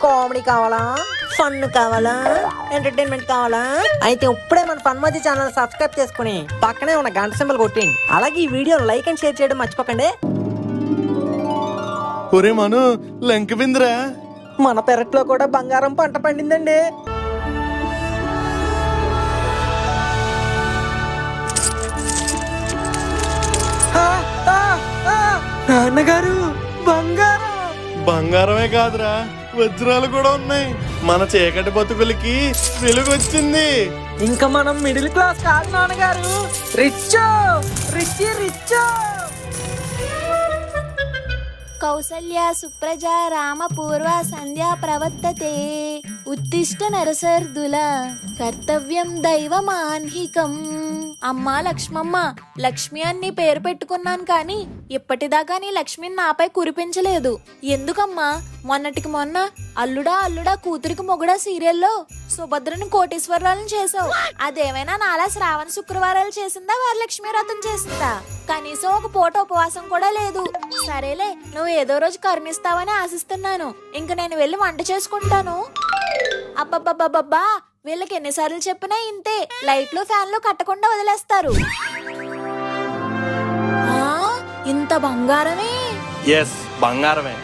Comedy కావాలా, fun కావాలా, entertainment కావాలా? అయితే ఇప్పుడే మన ఫన్ మధ్య ఛానల్ సబ్స్క్రైబ్ చేసుకుని పక్కనే ఉన్న గంట సింబల్ కొట్టండి. అలాగే ఈ వీడియో లైక్ అండ్ షేర్ చేయడం మర్చిపోకండి. ఒరే మను లంక బిందిరా, మన పెరట్లో కూడా బంగారం పంట పండిందండి. నాన్నగారు బంగారం. బంగారమే కాదురా వజ్రాలు కూడా ఉన్నాయి. మన చీకటి బతుకులకి వెలుగు వచ్చింది. ఇంకా మనం మిడిల్ క్లాస్ కాదు నాన్నగారు, రిచ్ రిచ్ రిచ్. కౌసల్య సుప్రజ రామ పూర్వ సంధ్యా ప్రవర్తతే ఉత్తిష్ట నరసర్దుల కర్తవ్యం దైవమాన్హికం. అమ్మా లక్ష్మమ్మ, లక్ష్మి అని పేరు పెట్టుకున్నాను కానీ ఇప్పటిదాకా నీ లక్ష్మిని నాపై కురిపించలేదు. ఎందుకమ్మా? మొన్నటికి మొన్న అల్లుడా అల్లుడా కూతురికి మొగుడా సీరియల్లో సుభద్రని కోటీశ్వరాలను చేసావు. అదేమైనా నాలా శ్రావణ శుక్రవారాలు చేసిందా, వరలక్ష్మి వ్రతం చేసిందా? కనీసం ఒక పూట ఉపవాసం కూడా లేదు. సరేలే, నువ్వు ఏదో రోజు కరుణిస్తావని ఆశిస్తున్నాను. ఇంక నేను వెళ్ళి వంట చేసుకుంటాను. అబ్బబ్బబ్బబ్బా, వీళ్ళకి ఎన్నిసార్లు చెప్పినా ఇంతే, లైట్లు ఫ్యాన్లు కట్టకుండా వదిలేస్తారు. ఇంత బంగారమే? ఎస్, బంగారమే.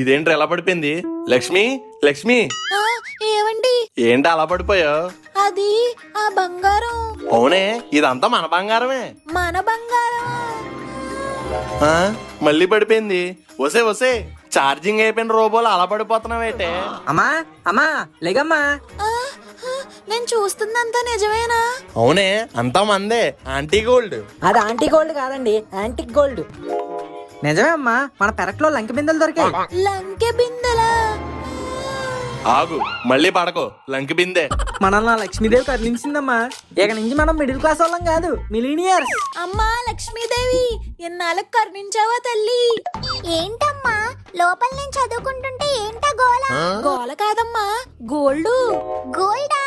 ఇదేంటి ఎలా పడిపోయింది? లక్ష్మి లక్ష్మి, ఏమండి? ఏంటి అలా పడిపోయావు? అది ఆ బంగారం. అవునే, ఇదంతా మన బంగారమే. మన బంగారం మళ్ళీ పడిపోయింది. వసే వసే, ఛార్జింగ్ అయిపోయిన రోబోలు అలా పడిపోతున్నావేటే? అమ్మా అమ్మా లేగమ్మా. నేను చూస్తుందంతా నిజమేనా? అవునే, అంతా మందే. Aunty gold. అది ఆంటీ గోల్డ్ కాదండి, యాంటిక్ గోల్డ్. నిజమే అమ్మా, మన పెరట్లో లంక బిందెలు దొరికాయి. లంకె బిందెలా? ఆగు, మళ్ళీ పడకో. లంకి బిందే మనల్ని ఆ లక్ష్మీదేవి కరుణించిందమ్మా. ఇక నుంచి మనం మిడిల్ క్లాస్ వాళ్ళం కాదు, మిలీనియర్స్. అమ్మా లక్ష్మీదేవి, ఎన్నాళ్ళకు కరుణించావా తల్లి? ఏంటమ్మా లోపల నేను చదువుకుంటుంటే ఏంటా గోల? గోల కాదమ్మా, గోల్డ్. గోల్డా?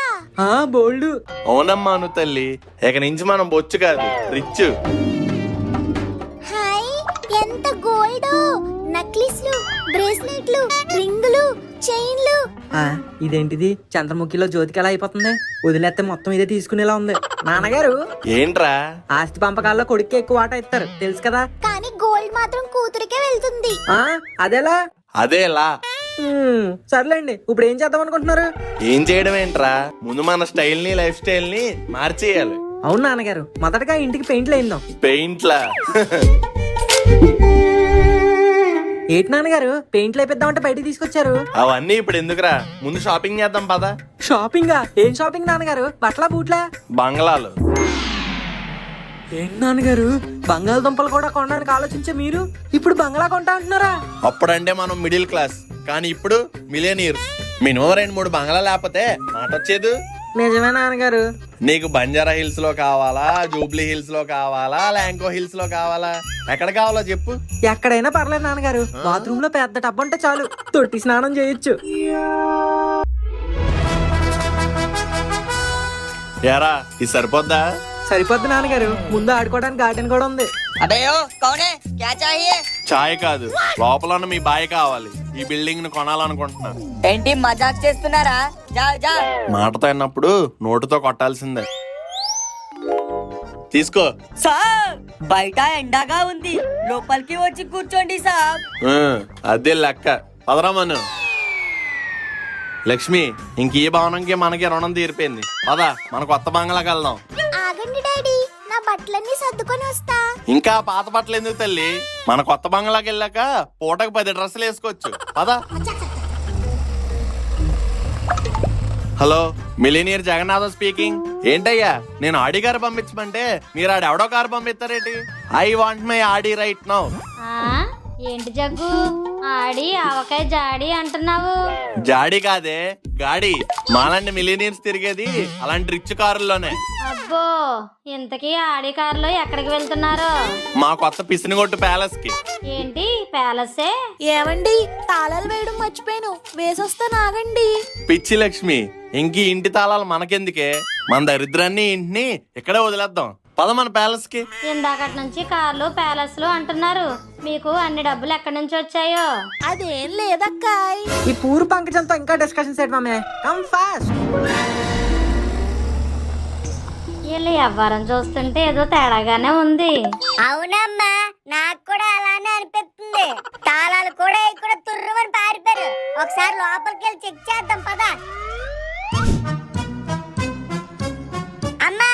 బోల్డ్. అవునమ్మా అను తల్లి, ఇక నుంచి మనం బొచ్చు కాదు, రిచ్. హాయ్, ఎంత గోల్డ్! నక్లిస్లు, బ్రేస్లెట్లు, రింగులు, చైన్లు. ఇదేంటిది? చంద్రముఖిలో జ్యోతికి ఎలా అయిపోతుంది? వదిలేస్తే మొత్తం ఇదే తీసుకునేలా ఉంది. నాన్నగారు, ఏంట్రా? ఆస్తి పంపకాల్లో కొడుక్కి ఎక్కువ వాటా ఇస్తారు, తెలుసు కదా. కానీ గోల్డ్ మాత్రం కూతురికే వెళ్తుంది. అదేలా? అదేలా? సర్లేండి, ఇప్పుడు ఏం చేద్దాం అనుకుంటున్నారు? ఏం చేయడం ఏంట్రా, ముందు మన స్టైల్ ని లైఫ్ స్టైల్ ని మార్చేయాలి. అవును నాన్నగారు, మొదటగా ఇంటికి పెయింట్లు వేయిందాం. పెయింట్లా? ఏంటి నాన్నగారు, పెయింట్లు వేపిద్దామంటే బయటికి తీసుకొచ్చారు? అవన్నీ ఇప్పుడు ఎందుకురా, ముందు షాపింగ్ చేద్దాం పదా. షాపింగా? ఏం షాపింగ్ నాన్నగారు? బట్టలా బూట్లా? బంగ్లాలు. ఏంటి నాన్నగారు, బంగాళదుంపలు కూడా కొనడానికి ఆలోచించే మీరు ఇప్పుడు బంగ్లా కొంటా అంటున్నారా? అప్పుడంటే మనం మిడిల్ క్లాస్, కానీ ఇప్పుడు మిలియనీర్స్. మినిమం 2-3 బంగ్లా లేకపోతే మాట వచ్చేది. నిజమే నాన్నగారు. నీకు బంజారా హిల్స్ లో కావాలా, జూబ్లీ హిల్స్ లో కావాలా, ల్యాంకో హిల్స్ లో కావాలా? ఎక్కడ కావాలో చెప్పు. ఎక్కడైనా పర్లేదు నాన్నగారు, బాత్రూమ్ లో పెద్ద టబ్ ఉంటే చాలు, తొట్టి స్నానం చేయొచ్చు. యారా, ఇది సరిపోద్దా? సరిపోద్ది నాన్నగారు, ముందు ఆడుకోవడానికి గార్డెన్ కూడా ఉంది. చాయ్ కాదు, లోపల ఉన్న మీ బాయ్ కావాలి. ఈ బిల్డింగ్ ను కొనాలనుకుంటున్నా. ఏంటి మజాక్ చేస్తున్నారా? మాటతో అన్నప్పుడు నోటుతో కొట్టాల్సిందే. తీసుకో. సార్, బయట ఎండగా ఉంది, లోపలికి వచ్చి కూర్చోండి సార్. అదే లెక్క. పదరామను. లక్ష్మి, ఇంక ఈ భవనంకి మనకి రుణం తీరిపోయింది. పదా, మన కొత్త బంగ్లాకి వెళ్దాం. ఆగండి డాడీ, నా బట్టలన్నీ సర్దుకొని వస్తా. ఇంకా పాత బట్టలు ఎందుకు తల్లి? మన కొత్త బంగ్లాకి వెళ్ళాక పూటకు 10 డ్రెస్సులు వేసుకోవచ్చు. పదా. Hello, millionaire Jagannath speaking. ఏంటయ్యా, నేను ఆడి కారు పంపించమంటే మీరు ఆడెవడో కారు పంపిస్తారేంటి? I want my Audi right now. ఏంటి జగ్గు, ఆడి ఆవకాయ జాడి అంటున్నావు? జాడి కాదే, గాడి. మాలాంటి మిలీనియర్స్ తిరిగేది అలాంటి రిచ్ కారుల్లోనే. అబ్బో, ఇంతకీ ఆడి కారులో ఎక్కడికి వెళ్తున్నారు? మా కొత్త పిసినిగొట్టు ప్యాలెస్ కి. ఏంటి ప్యాలెసే? ఏమండి, తాళాలు వేయడం మర్చిపోయాను, వేసొస్తాను, ఆగండి. పిచ్చి లక్ష్మి, ఇంక ఇంటి తాళాలు మనకెందుకే? మన దరిద్రాన్ని ఇంటిని ఇక్కడే వదిలేద్దాం. పద మన ప్యాలెస్ కి. ఇందాకటి నుంచి కార్లు ప్యాలెస్లు అంటున్నారు. మీకు అన్ని డబ్బులు ఎక్కడి నుంచి వచ్చాయో? అదేం లేదక్కాయ్. ఈ పూర్ పంకజంతో ఇంకా డిస్కషన్ సెట్ మామే. Come fast. వీళ్ళు వ్యవహారం చూస్తుంటే ఏదో తేడాగానే ఉంది. అవునమ్మా, నాకు కూడా అలానే అనిపిస్తుంది. తాళాలు కూడా ఇక్కడ తుర్రుమని పారిపోయారు. ఒకసారి లోపలికి వెళ్ళి చెక్ చేద్దాం పద. అమ్మా,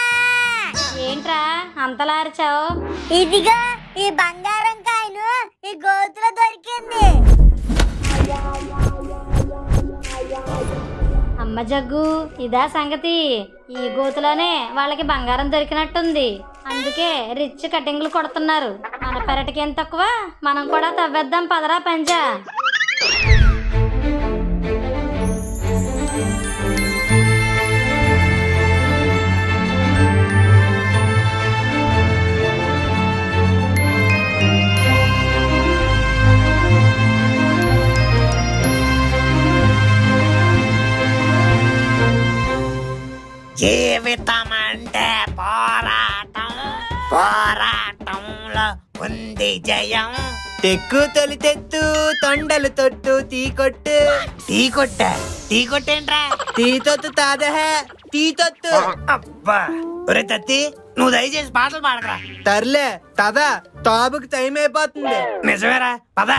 ఏంట్రా అంతలా అరిచావు? ఇదిగో ఈ బంగారం కాయను ఈ గోతులో దొరికింది. అమ్మ జగ్గు, ఇదా సంగతి. ఈ గోతులోనే వాళ్ళకి బంగారం దొరికినట్టుంది. అందుకే రిచ్ కటింగ్లు కొడుతున్నారు. మన పెరటికి ఏం తక్కువ, మనం కూడా తవ్వేద్దాం పదరా పంజా. జీవితం అంటే పోరాటం, పోరాటంలో ఉంది జయం. తెక్కు తొలి తెత్తు తొండలు తొట్టు తీ కొట్టు. టీ కొట్ట, టీ కొట్టేంట్రా? తీ తొత్తు తాదహ తీ తొత్తు. అబ్బా, ఒరే తత్తి, నువ్వు దయచేసి పాటలు పాడకరా. తర్లే తదా తాబుకి టైం అయిపోతుంది. నిజమేరా, పద.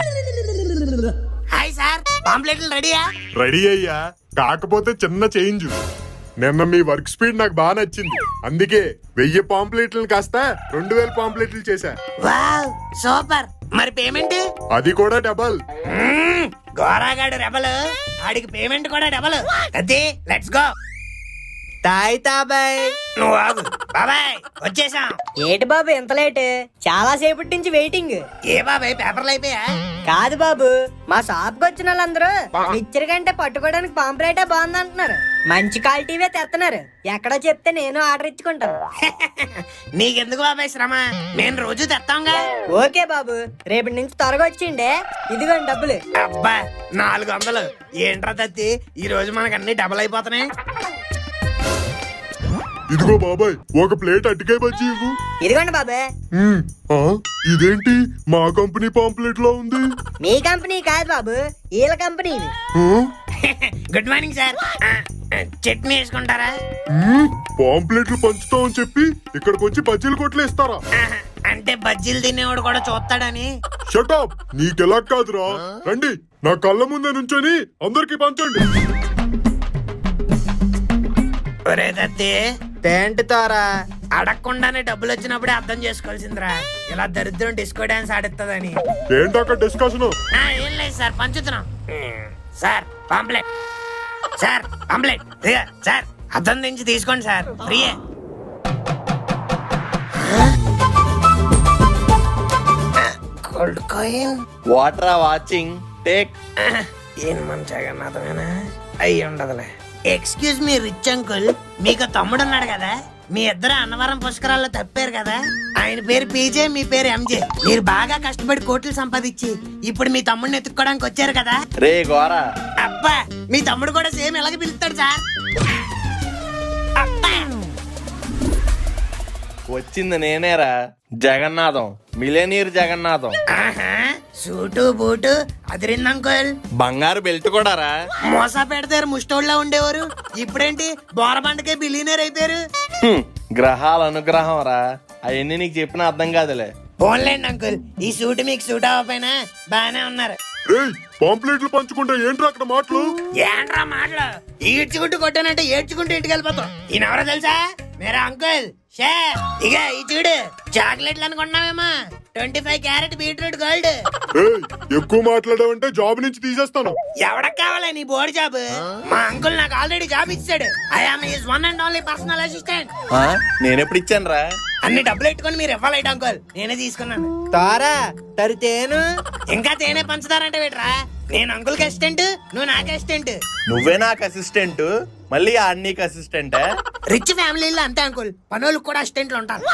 హాయ్ సార్, పాంప్లెట్లు రెడీయా? రెడీ అయ్యా, కాకపోతే చిన్న చేంజ్. నిన్న మీ వర్క్ స్పీడ్ నాకు బాగా నచ్చింది. అందుకే 1000 పాంప్లెట్లను కాస్త 2000 పాంప్లెట్లు చేశా. Wow, super. మరి పేమెంట్? అది కూడా డబల్. గోరాగాడు రెబల్, ఆడికి పేమెంట్ కూడా డబల్. తత్తి, లెట్స్ గో. తాయ్ తాబాయ్. నువ్వు ఆగు బాబాయ్, వచ్చేసాం. ఏటి బాబు ఎంత లేట్? చాలా సేపటి నుంచి వెయిటింగ్. ఏ బాబాయ్, పేపర్లు అయిపోయా? కాదు బాబు, మా షాప్ కి వచ్చిన వాళ్ళందరూ మిక్చర్ కంటే పట్టుకోవడానికి పాంప్లెటే బాగుంది అంటున్నారు. మంచి క్వాలిటీవే తెస్తున్నారు. ఎక్కడో చెప్తే నేను ఆర్డర్ ఇచ్చుకుంటాను. నీకెందుకు బాబాయ్ శ్రమ, నేను రోజు తెస్తాంగా. ఓకే బాబు, రేపటి నుంచి త్వరగా వచ్చిండే. ఇదిగోండి డబ్బులు. అబ్బా, 400. ఏంట్రా తత్తి, ఈ రోజు మనకు అన్ని డబల్ అయిపోతున్నాయి. ఇదిగో బాబాయ్, ఒక ప్లేట్ అట్టికాయ బజ్జీ ఇవ్వు. ఇదిగోండి బాబు. ఆ, ఇదేంటి మా కంపెనీ పాంప్లెట్ లో ఉంది? మీ కంపెనీ కాదు బాబు, వీళ్ళ కంపెనీ. ఆ? Good morning sir. చట్నీ వేసుకుంటారా? పాంప్లెట్లు పంచుతామని చెప్పి ఇక్కడికి వచ్చి బజ్జీలు కొట్లేస్తారా? అంటే బజ్జీలు తినేవాడు కూడా చూస్తాడని. షటప్, నీకెలా కాదురా. రండి, నా కళ్ళ ముందే నుంచొని అందరికి పంచండి. ఒరే దత్తి, ఏంటి తారా? అడగకుండానే డబ్బులు వచ్చినప్పుడే అర్థం చేసుకోవాల్సిందిరా. ఇలా దరిద్రం డిస్కో డాన్స్ ఆడిస్తుందని. ఏంటి అక్కడ డిస్కషన్? ఏం లేదు సార్, పంచుతున్నాం. Sir pamphlet, sir pamphlet. Sir అర్థం నుంచి తీసుకోండి సార్, ఫ్రీయే. Gold coin. Water watching take. ఏం మన జగన్నాథమేనా? అయ్యి ఉండదులే. ఎక్స్క్యూజ్ మీ రిచ్ అంకుల్, మీకు తమ్ముడు ఉన్నాడు కదా, మీ ఇద్దరు అన్నవరం పుష్కరాల్లో తప్పారు కదా. ఆయన పేరు పీజే, మీ పేరు ఎంజే. మీరు బాగా కష్టపడి కోట్లు సంపాదించి ఇప్పుడు మీ తమ్ముడిని ఎత్తుక్కోవడానికి వచ్చారు కదా. రే గోరా, అబ్బా, మీ తమ్ముడు కూడా సేమ్ ఎలాగ పిలుస్తాడు సార్. అబ్బా, వచ్చింది నేనేరా, జగన్నాథం, మిలేనీర్ జగన్నాథం. ఆహా, సూటు బూటు అదిరింది అంకుల్. బంగారు బెల్ట్ కూడా రా. మోసా పెడతారు ముష్టోళ్ళ ఉండేవారు, ఇప్పుడేంటి బోరబండకే బిలీనర్ అయిపోయారు. గ్రహాల అనుగ్రహం రా, అవన్నీ నీకు చెప్పిన అర్థం కాదులే. పోన్లేండి అంకుల్, ఈ సూట్ మీకు సూట్ అవ్వకపోయినా బానే ఉన్నారు. ఏయ్, పాంప్లెట్లు పంచుకుంటే ఏంట్రా అక్కడ మాటలు? ఏంట్రా మాటలు? ఈడ్చుకుంటూ కొట్టానంటే ఏడ్చుకుంటూ ఇంటికి వెళ్ళిపోతాం. ఈయనెవరో తెలుసా? మేరా అంకుల్ షేర్. ఇక ఈ చూడు, చాక్లెట్లు అనుకున్నావేమో, 25 క్యారెట్ బీట్రూట్ గోల్డ్. ఏయ్, ఎక్కువ మాట్లాడావంటే జాబ్ నుంచి తీసేస్తాను. ఎవడకు కావాలా నీ బోర్డు జాబ్? మా అంకుల్ నాకు ఆల్రెడీ జాబ్ ఇచ్చాడు. I am his one and only personal assistant. నేనెప్పుడు ఇచ్చాను రా? అన్ని డబ్బులు పెట్టుకొని మీరు ఇవ్వాలైట్ అంకుల్, నేనే తీసుకున్నాను. తారా తరితేను. ఇంకా తేనే పంచుతారంటే వేట్రా? నేను అంకుల్ కి అసిస్టెంట్, నువ్వు నాకు అసిస్టెంట్. నువ్వే నాకు అసిస్టెంట్, మళ్ళీ ఆడు నీకు అసిస్టెంట్? రిచ్ ఫ్యామిలీలో అంతే అంకుల్, పనులకు కూడా అసిస్టెంట్లు ఉంటారు.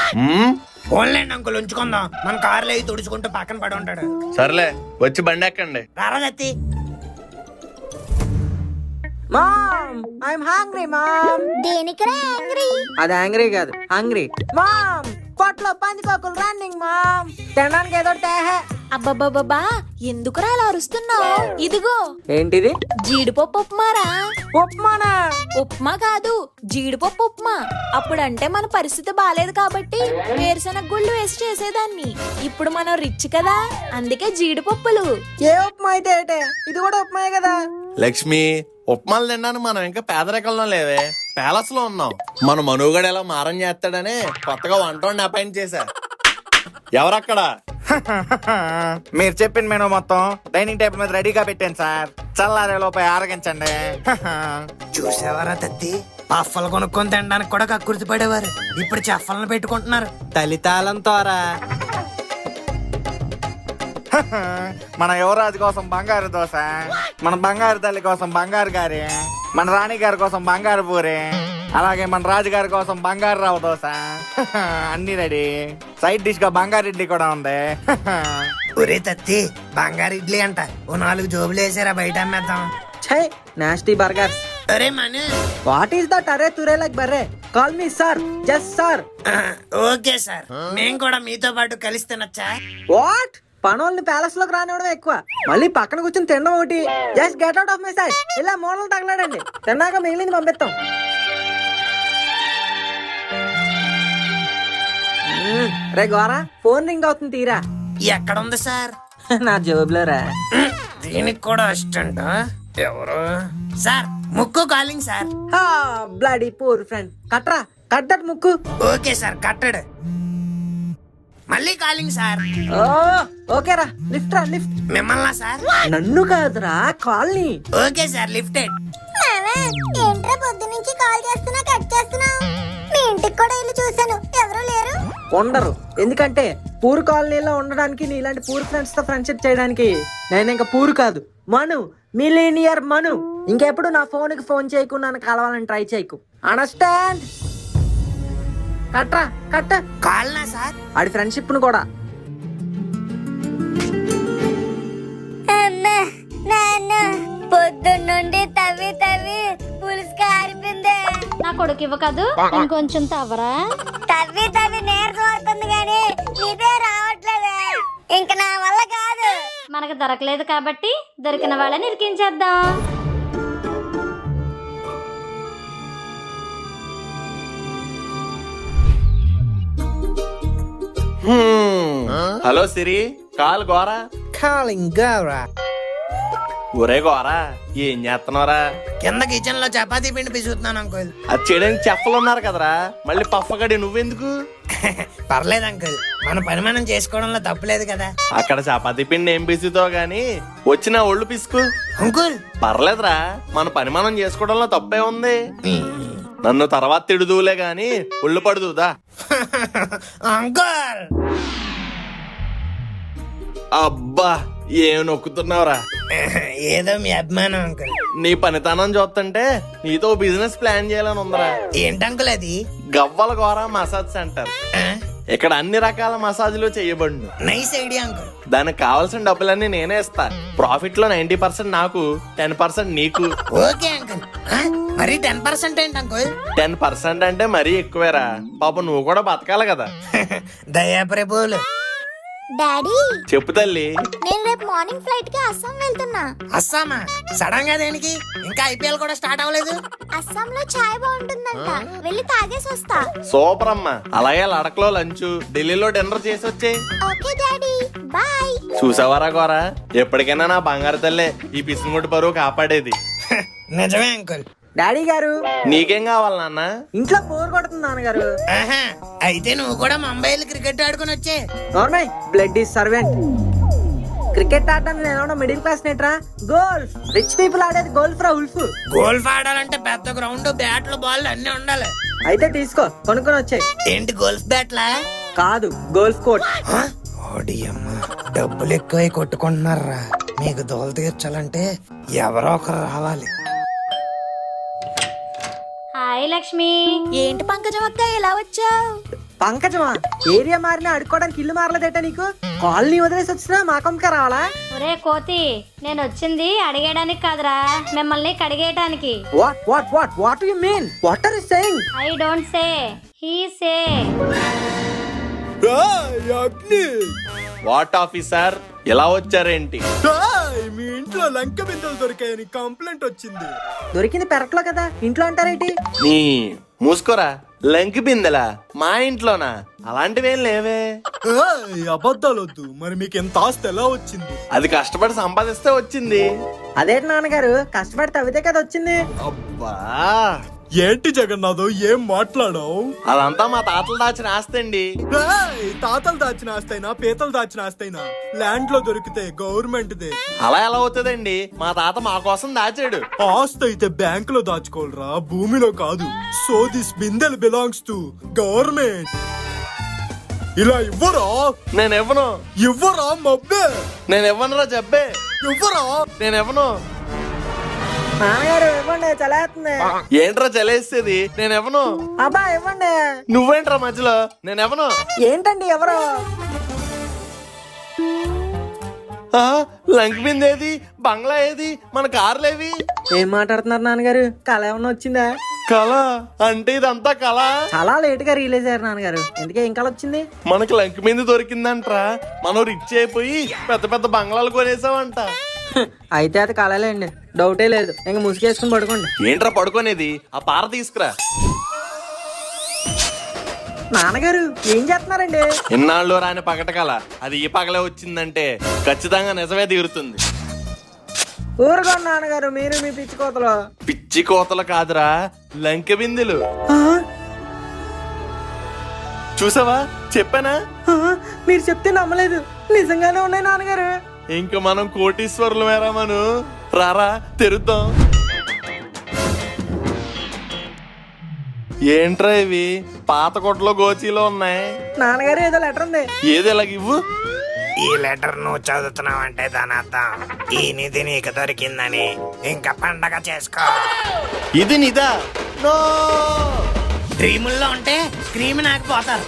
ఓన్లైన్ అంకుల్ ఉంచుకుందాం, మన కార్లో అయి తుడుచుకుంటూ పక్కన పడి ఉంటాడు. సర్లే, వచ్చి బండి ఎక్కండి. రారా దత్తి. Mom, I'm hungry mom. దేనికిరా యాంగ్రీ? అది యాంగ్రీ కాదు, హంగ్రీ. మామ్, పొట్లో పందికొక్కులు రన్నింగ్ మామ్. తినడానికి ఏదో తేహే. అబ్బబ్బబ్బా ఎందుకురా అలా అరుస్తున్నావు? ఇదిగో ఏంటిది? జీడిపప్పు ఉప్మారా. ఉప్మానా? ఉప్మా కాదు, జీడిపప్పు ఉప్మా. అప్పుడంటే మన పరిస్థితి బాలేదు కాబట్టి వేరుశనగ గుళ్ళు వేసి చేసేదాన్ని. ఇప్పుడు మనం రిచ్ కదా, అందుకే జీడిపప్పులు. ఏ ఉప్మా అయితే ఏంటే? ఇది కూడా ఉప్మాయే కదా. లక్ష్మి, ఉప్మాలు తినడానికి మనం ఇంకా పేదరికంలో లేవే, ప్యాలెస్ లో ఉన్నాం. మన మనుగడ ఎలా మారం చేస్తాడని కొత్తగా వంట అపాయింట్ చేశా. ఎవరక్కడ? మీరు చెప్పిన మెనూ మొత్తం డైనింగ్ టేబుల్ మీద రెడీగా పెట్టాను సార్. చల్లారే లోపే ఆరగించండి. చూసేవారా తత్తి, పఫ్ఫలు కొనుక్కొని తినడానికి కూడా కక్కుర్తి పడేవారు. ఇప్పుడు చెఫ్ఫలను పెట్టుకుంటున్నారు. తలితాళంతోరా మన యువరాజు కోసం బంగారు దోశ, మన బంగారు తల్లి కోసం బంగారు గారి, మన రాణి గారి కోసం బంగారు పూరి, అలాగే మన రాజుగారి కోసం బంగారు రావు దోశ. అన్ని రెడీ. సైడ్ డిష్ గా బంగారు ఇడ్లీ కూడా ఉంది. ఒరే తత్తి, బంగారు ఇడ్లీ అంట. ఓ 4 జోబులు వేసారా, బయట అమ్మేద్దాం. ఛై, నాస్టీ బర్గర్స్. అరే మను, వాట్ ఈస్ దట్? అరే తురే లైక్ బర్రే. Call me sir, just sir. Okay sir, మేము కూడా మీతో పాటు కలిసి తినొచ్చా? వాట్? పనోళ్ళని ప్యాలెస్ లోకి రానివ్వడం ఎక్కువ, మళ్ళీ పక్కన కూర్చొని తినడం ఒకటి. Just get out of my side. ఇలా మూలలు తగలాడండి, తిన్నాక మిగిలింది పంపిస్తాం. రే గోరా, ఫోన్ రింగ్ అవుతుంది, తీరా. ఎక్కడ ఉంది సార్? నా జోబులో రా. దీనికి కూడా అసిస్టెంట్ ఎవరు? సార్, ముక్కు calling sir. Bloody poor friend. కట్రా, కట్ దట్ ముక్కు. ఓకే సార్, కట్టడు. మళ్ళీ కాలింగ్ సార్. ఓకే రా, లిఫ్ట్ రా, లిఫ్ట్. మిమ్మల్నా సార్? నన్ను కాదురా, కాల్ని. Okay sir, lifted. ఏంట్రా పొద్దు నుంచి కాల్ చేస్తున్నా కట్ చేస్తున్నావు? మీ ఇంటికి కూడా ఇల్లు చూసాను, ఎవరు లేరు. ఉండరు, ఎందుకంటే పూర్ కాలనీలో ఉండడానికి నీలాంటి పూర్ ఫ్రెండ్స్ తో ఫ్రెండ్షిప్ చేయడానికి నేను ఇంకా పూర్ కాదు, మను, మిలీనియర్ మను. ఇంకెప్పుడు నా ఫోన్ కి ఫోన్ చేయకు, నన్ను కలవాలని ట్రై చేయకు. అండర్స్టాండ్? కట్రా, కట్ట. కాల్నా సార్? ఆడి ఫ్రెండ్షిప్ ను కూడా. అమ్మా నాన్న, పొద్దున్నుండి తవ్వి తవ్వి పులుసు కారిపోయింది. నా కొడుకు ఇవ్వ కదూ, ఇంకొంచెం తవ్వరా. తవ్వి తవ్వి నీరసం వస్తుంది గాని నీదే రావట్లేదే. ఇంక నా వల్ల కాదు. మనకు దొరకలేదు కాబట్టి దొరికిన వాళ్ళని ఇరికించేద్దాం. హలో సిరి, కాల్ గోరా. కాలింగ్ గౌరా. ఒరే గోరా, ఏం చేస్తున్నారా? కింద కిచెన్ లో చపాతీ పిండి పిసుకుతున్నాను అంకుల్. అది చేయడానికి చెప్పలు ఉన్నారు కదరా, మళ్ళీ పఫ్ఫగడి నువ్వెందుకు? పర్లేదు అంకుల్, మన పని మనం చేసుకోవడంలో తప్పులేదు కదా. అక్కడ చపాతీ పిండి ఏం పిసుతో గాని వచ్చిన ఒళ్ళు పిసుకు. అంకుల్ పర్లేదురా, మన పని మనం చేసుకోవడంలో తప్పే ఉంది. నన్ను తర్వాత తిడుదులే గాని ఒళ్ళు పడుదుదా. అంకుల్ అబ్బా, ఏం నొక్కుతున్నావురా? ఏదో మీ అభిమానం అంకుల్. నీ పనితనం చూస్తుంటే నీతో బిజినెస్ ప్లాన్ చేయాలని ఉందరా. ఏంటి అంకుల్ అది? గవ్వల గోరా మసాజ్ సెంటర్. ఇక్కడ అన్ని రకాల మసాజ్లు చేయబడును. Nice idea uncle. దానికి కావాల్సిన డబ్బులన్నీ నేనే ఇస్తా. ప్రాఫిట్ లో 90% నాకు, 10% నీకు. Okay uncle. మరి 10% ఏంటి అంకుల్? 10% అంటే మరీ ఎక్కువేరా, పాప నువ్వు కూడా బతకాలి కదా. దయా ప్రభువులు. డాడీ, చెప్పు తల్లి. నేను రేపు మార్నింగ్ ఫ్లైట్ కి అస్సాం వెళ్తున్నా. అస్సామా? సడన్ గా దేనికి? ఇంకా ఐపీఎల్ కూడా స్టార్ట్ అవ్వలేదు. అస్సాంలో చాయ్ బాగుంటుందంట, వెళ్ళి తాగేసి వస్తా. సూపర్ అమ్మా. అలాగే లడక్లో లంచ్, ఢిల్లీలో డిన్నర్ చేసి వచ్చే. Okay daddy, bye. చూసావారా గోరా, ఎప్పటికైనా నా బంగారు తల్లే ఈ పిసినగుడ్డు పరువు కాపాడేది. నిజమే అంకుల్. డాడీ గారు, నీకేం కావాలి నాన్న? ఇంట్లో బోర్ కొడుతుంది నాన్నగారు. ఆహా, అయితే నువ్వు కూడా ముంబైలో క్రికెట్ ఆడుకుని వచ్చే. Normal blood is servant. Cricket ఆడడానికి నేను మిడిల్ క్లాస్ నేట్రా. గోల్ఫ్, రిచ్ పీపుల్ ఆడేది గోల్ఫ్ రా ఉల్ఫ్. గోల్ఫ్ ఆడాలంటే పెద్ద గ్రౌండ్, బ్యాట్లు, బాల్ అన్ని ఉండాలి. అయితే తీసుకో, కొనుక్కొని వచ్చాయి. ఏంటి గోల్ఫ్ బ్యాట్లా? కాదు, గోల్ఫ్ కోట్. ఓడి అమ్మ, డబ్బులు ఎక్కువై కొట్టుకుంటున్నారా. మీకు దోలు తీర్చాలంటే ఎవరో ఒకరు రావాలి. హాయ్ లక్ష్మి. ఏంటి పంకజం అక్క ఇలా వచ్చావు? పంకజమా? ఏరియా మారినా అడుక్కోవడానికి ఇల్లు మారలేదేట నీకు? కాలనీ వదిలేసి వచ్చినా మా కొంపక రావాలా? ఒరే కోతి, నేను వచ్చింది అడిగేయడానికి కాదురా, మిమ్మల్ని కడిగేయటానికి. What do you mean? What are you saying? I don't say, he say. అగ్ని వాట్ ఆఫీసర్ ఎలా వచ్చారేంటి? మీ ఇంట్లో లంక బిందెలు దొరికాయని కంప్లైంట్ వచ్చింది. దొరికింది పెరట్లో కదా, ఇంట్లో అంటారేంటి? నీ మూసుకోరా. లంకి బిందెలా మా ఇంట్లోనా? అలాంటివేం లేవే. అబద్ధాలొద్దు. మరి మీకు ఎంత ఆస్తి ఎలా వచ్చింది? అది కష్టపడి సంపాదిస్తే వచ్చింది. అదేంటి నాన్నగారు, కష్టపడి తవ్వితే కదా వచ్చింది. అబ్బా ఏంటి జగన్నాథం ఏం మాట్లాడావు? అదంతా మా తాతలు దాచిన ఆస్తండి. తాతలు దాచిన ఆస్తైనా పీతలు దాచిన ఆస్తైనా ల్యాండ్ లో దొరికితే గవర్నమెంట్ దే. అలా ఎలా అవుతుందండి? మా తాత మా కోసం దాచాడు. ఆస్తి అయితే బ్యాంక్ లో దాచుకోవాలరా, భూమిలో కాదు. So this bundle belongs to government. ఇలా ఇవ్వరా? నేనెవ్వను. ఇవ్వరా మబ్బే? నేనెవ్వనురా జబ్బే. ఇవ్వరా? నేనెవ్వను. నాన్నగారు ఇవ్వండి, చలేస్తుంది. ఏంట్రా చలేసేది? నేనెవ్వను. అబ్బా ఇవ్వండి. నువ్వేంట్రా మధ్యలో? నేనెవ్వను. ఏంటండి ఎవరు? లంక్ బింద్ ఏది? బంగ్లా ఏది? మన కార్లేవి? ఏం మాట్లాడుతున్నారు నాన్నగారు? కళ ఏమన్నా వచ్చిందా? కళ అంటే ఇదంతా కళ. చాలా లేట్ గా రిలీజ్ అయ్యారు నాన్నగారు. ఎందుకే ఏం కళ వచ్చింది? మనకి లంక్ బింద్ దొరికిందంట్రా. మనం రిచ్ అయిపోయి పెద్ద పెద్ద బంగ్లాలు కొనేసామంట. అయితే అది కళలేండి, డౌటే లేదు. ఇంక ముసుగేసుకుని పడుకోండి. ఏంట్రా పడుకోనేది? ఆ పార తీసుకురా. నాన్నగారు ఏం చేస్తున్నారండి? ఎన్నాళ్ళు రాని పగట కళ అది ఈ పగలే వచ్చిందంటే ఖచ్చితంగా నిజమే తీరుతుంది. ఊరుకోండి నాన్నగారు, మీరు మీ పిచ్చి కోతలు. పిచ్చి కోతలు కాదురా, లంక బిందెలు. చూసావా? చెప్పానా? మీరు చెప్తే నమ్మలేదు, నిజంగానే ఉన్నాయి నాన్నగారు. ఇంక మనం కోటీశ్వరులు మేరా మను. రారా తెరుద్దాం. ఏంట్రా ఇవి? పాత కొట్లో గోచీలో ఉన్నాయి. నాన్నగారు ఏదో లెటర్ ఉంది. ఏది ఎలాగివ్వు? ఈ లెటర్ నువ్వు చదువుతున్నావంటే దాని అర్థం ఈ నిధి నీకు దొరికిందని. ఇంకా పండగ చేసుకో. ఇది నిదా? నో! డ్రీముల్లో ఉంటే స్క్రీమ్ నాకు పోతారు.